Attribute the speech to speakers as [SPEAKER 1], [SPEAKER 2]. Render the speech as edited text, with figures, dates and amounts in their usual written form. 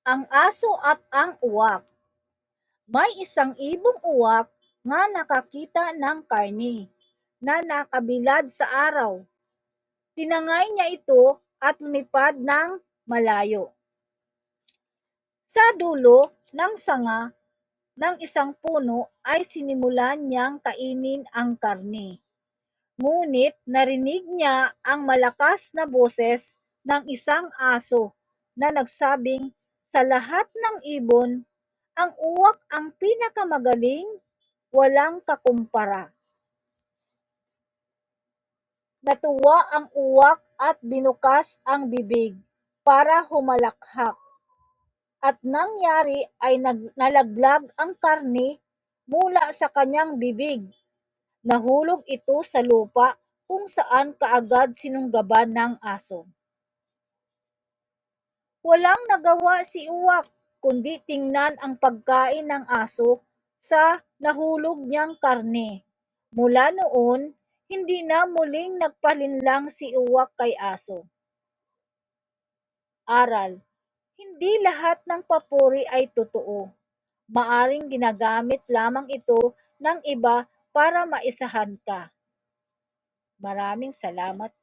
[SPEAKER 1] Ang aso at ang uwak. May isang ibong uwak nga nakakita ng karne na nakabilad sa araw. Tinangay niya ito at lumipad ng malayo. Sa dulo ng sanga ng isang puno ay sinimulan niyang kainin ang karne. Ngunit narinig niya ang malakas na boses ng isang aso na nagsabing, sa lahat ng ibon, ang uwak ang pinakamagaling, walang kakumpara. Natuwa ang uwak at binukas ang bibig para humalakhak. At nangyari ay nalaglag ang karne mula sa kanyang bibig. Nahulog ito sa lupa kung saan kaagad sinunggaban ng aso. Walang nagawa si uwak kundi tingnan ang pagkain ng aso sa nahulog niyang karne. Mula noon, hindi na muling nagpalinlang si uwak kay aso. Aral: hindi lahat ng papuri ay totoo. Maaring ginagamit lamang ito ng iba para maisahan ka. Maraming salamat